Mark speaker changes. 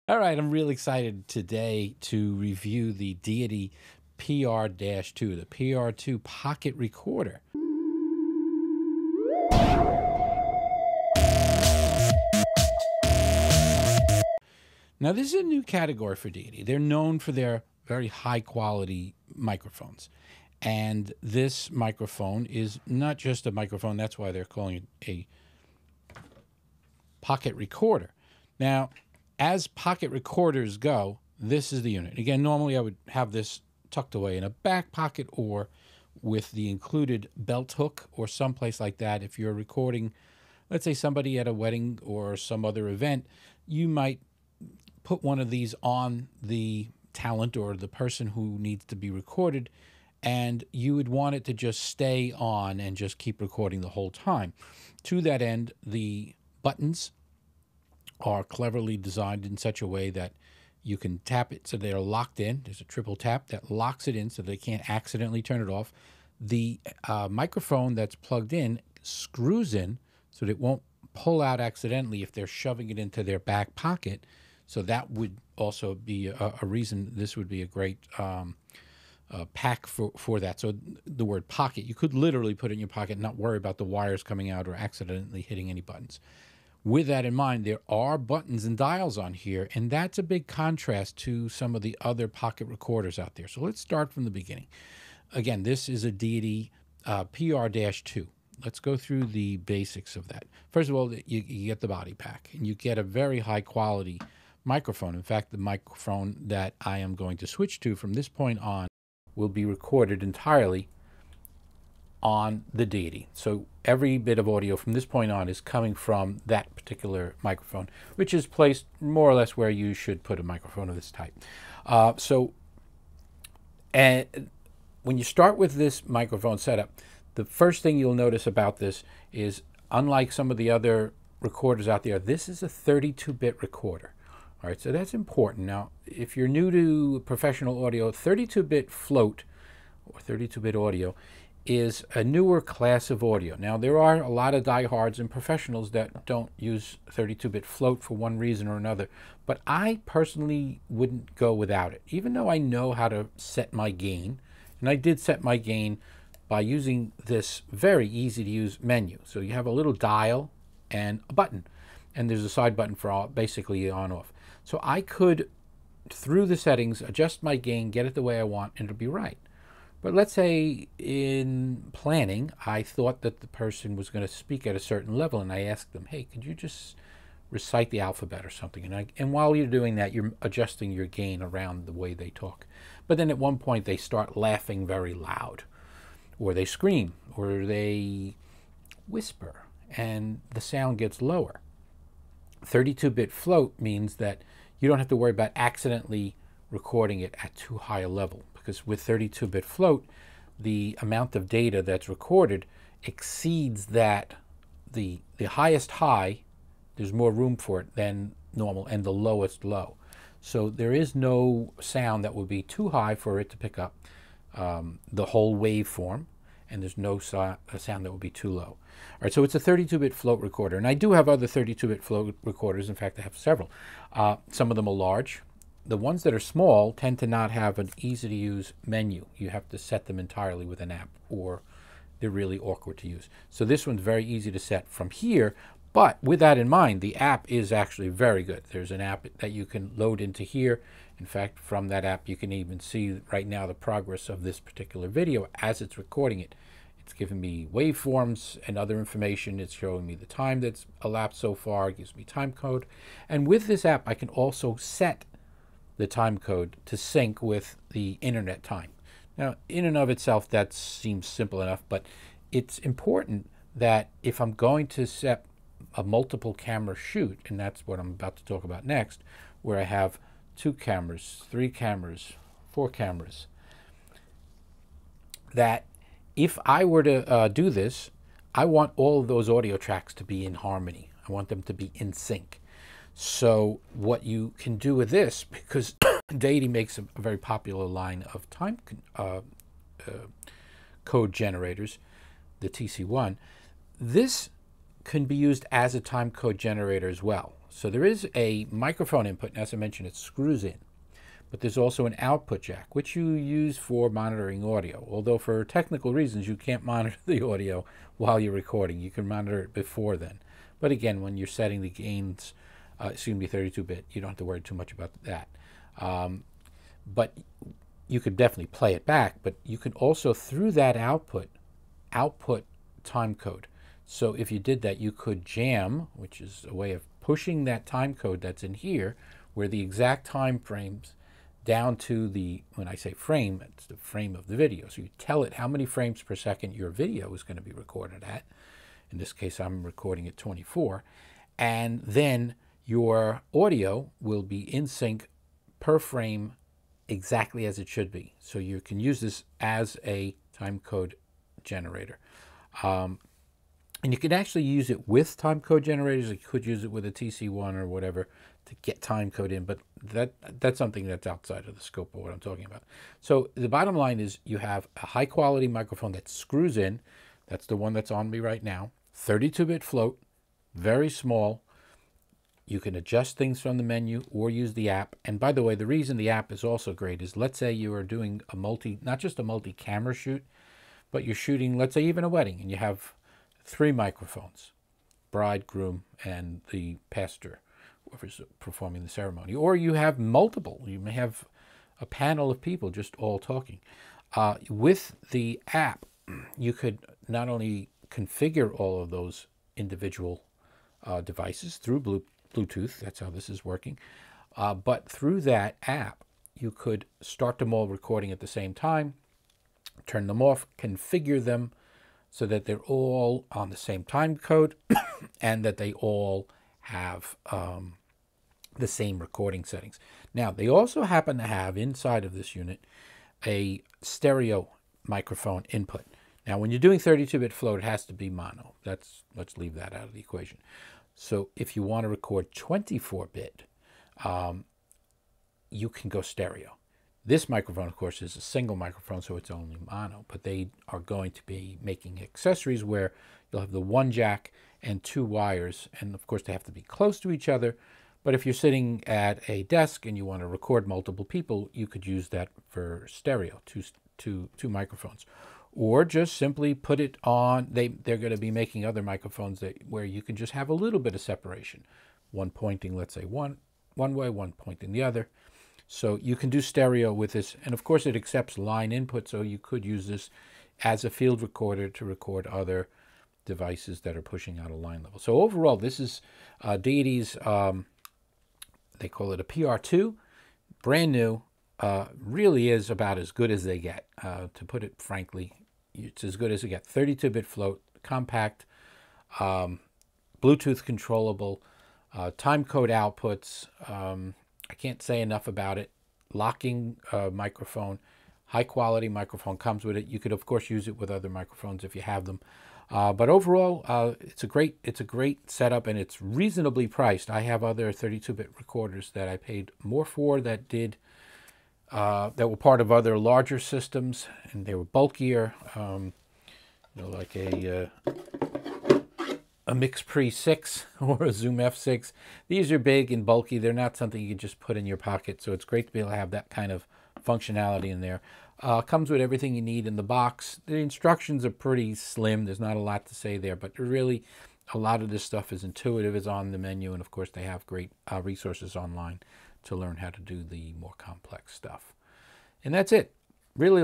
Speaker 1: All right, I'm really excited today to review the Deity PR-2, the PR-2 pocket recorder. Now, this is a new category for Deity. They're known for their very high quality microphones. And this microphone is not just a microphone, that's why they're calling it a pocket recorder. Now, as pocket recorders go, this is the unit. Again, normally I would have this tucked away in a back pocket or with the included belt hook or someplace like that. If you're recording, let's say somebody at a wedding or some other event, you might put one of these on the talent or the person who needs to be recorded, and you would want it to just stay on and just keep recording the whole time. To that end, the buttons are cleverly designed in such a way that you can tap it so they're locked in. There's a triple tap that locks it in so they can't accidentally turn it off. The microphone that's plugged in screws in so that it won't pull out accidentally if they're shoving it into their back pocket. So that would also be a reason this would be a great pack for that. So the word pocket, you could literally put it in your pocket and not worry about the wires coming out or accidentally hitting any buttons. With that in mind, there are buttons and dials on here, and that's a big contrast to some of the other pocket recorders out there. So let's start from the beginning. Again, this is a Deity PR-2. Let's go through the basics of that. First of all, you get the body pack, and you get a very high quality microphone. In fact, the microphone that I am going to switch to from this point on will be recorded entirely on the Deity. So every bit of audio from this point on is coming from that particular microphone, which is placed more or less where you should put a microphone of this type. And when you start with this microphone setup, the first thing you'll notice about this is, unlike some of the other recorders out there, this is a 32-bit recorder. All right, so that's important. Now, if you're new to professional audio, 32-bit float or 32-bit audio is a newer class of audio. Now, there are a lot of diehards and professionals that don't use 32-bit float for one reason or another, but I personally wouldn't go without it, even though I know how to set my gain. And I did set my gain by using this very easy to use menu. So you have a little dial and a button, and there's a side button for all, basically on off. So I could, through the settings, adjust my gain, get it the way I want, and it'll be right. But let's say in planning, I thought that the person was going to speak at a certain level, and I asked them, hey, could you just recite the alphabet or something? And while you're doing that, you're adjusting your gain around the way they talk. But then at one point, they start laughing very loud, or they scream, or they whisper, and the sound gets lower. 32-bit float means that you don't have to worry about accidentally recording it at too high a level, because with 32-bit float, the amount of data that's recorded exceeds that the highest high, there's more room for it than normal, and the lowest low. So there is no sound that would be too high for it to pick up the whole waveform, and there's no sound that would be too low. All right, so it's a 32-bit float recorder, and I do have other 32-bit float recorders. In fact, I have several. Some of them are large. The ones that are small tend to not have an easy-to-use menu. You have to set them entirely with an app, or they're really awkward to use. So this one's very easy to set from here, but with that in mind, the app is actually very good. There's an app that you can load into here. In fact, from that app, you can even see right now the progress of this particular video as it's recording it. It's giving me waveforms and other information. It's showing me the time that's elapsed so far. It gives me time code. And with this app, I can also set the time code to sync with the internet time. Now, in and of itself, that seems simple enough, but it's important that if I'm going to set a multiple camera shoot, and that's what I'm about to talk about next, where I have 2 cameras, 3 cameras, 4 cameras, that if I were to do this, I want all of those audio tracks to be in harmony. I want them to be in sync. So what you can do with this, because Deity makes a very popular line of time code generators, the TC1, this can be used as a time code generator as well. So there is a microphone input, and as I mentioned, it screws in. But there's also an output jack, which you use for monitoring audio. Although for technical reasons, you can't monitor the audio while you're recording. You can monitor it before then. But again, when you're setting the gains, excuse me, 32-bit, you don't have to worry too much about that. But you could definitely play it back, but you can also, through that output timecode. So if you did that, you could jam, which is a way of pushing that timecode that's in here, where the exact time frames down to the, when I say frame, it's the frame of the video. So you tell it how many frames per second your video is going to be recorded at. In this case, I'm recording at 24. And then your audio will be in sync per frame exactly as it should be. So you can use this as a timecode generator. And you can actually use it with timecode generators. You could use it with a TC1 or whatever to get timecode in, but that's something that's outside of the scope of what I'm talking about. So the bottom line is you have a high quality microphone that screws in. That's the one that's on me right now. 32-bit float, very small. You can adjust things from the menu or use the app. And by the way, the reason the app is also great is, let's say you are doing a not just a multi-camera shoot, but you're shooting, let's say, even a wedding, and you have 3 microphones, bride, groom, and the pastor, whoever's performing the ceremony. Or you have multiple. You may have a panel of people just all talking. With the app, you could not only configure all of those individual devices through Bluetooth, that's how this is working, but through that app, you could start them all recording at the same time, turn them off, configure them so that they're all on the same time code and that they all have the same recording settings. Now, they also happen to have inside of this unit a stereo microphone input. Now, when you're doing 32-bit float, it has to be mono. Let's leave that out of the equation. So if you want to record 24-bit, you can go stereo. This microphone, of course, is a single microphone, so it's only mono, but they are going to be making accessories where you'll have the 1 jack and 2 wires, and of course they have to be close to each other. But if you're sitting at a desk and you want to record multiple people, you could use that for stereo, two microphones. Or just simply put it on, they're going to be making other microphones where you can just have a little bit of separation. One pointing, let's say, one way, one pointing the other. So you can do stereo with this. And of course, it accepts line input, so you could use this as a field recorder to record other devices that are pushing out a line level. So overall, this is Deity's, they call it a PR-2, brand new. Really is about as good as they get, to put it frankly. It's as good as it gets. 32-bit float, compact, Bluetooth controllable, timecode outputs. I can't say enough about it. Locking microphone, high quality microphone comes with it. You could of course use it with other microphones if you have them. But overall, it's a great setup, and it's reasonably priced. I have other 32-bit recorders that I paid more for that were part of other larger systems, and they were bulkier, like a MixPre 6 or a Zoom F6. These are big and bulky. They're not something you can just put in your pocket, so it's great to be able to have that kind of functionality in there. Comes with everything you need in the box. The instructions are pretty slim. There's not a lot to say there, but really a lot of this stuff is intuitive, is on the menu, and of course they have great resources online to learn how to do the more complex stuff. And that's it. Really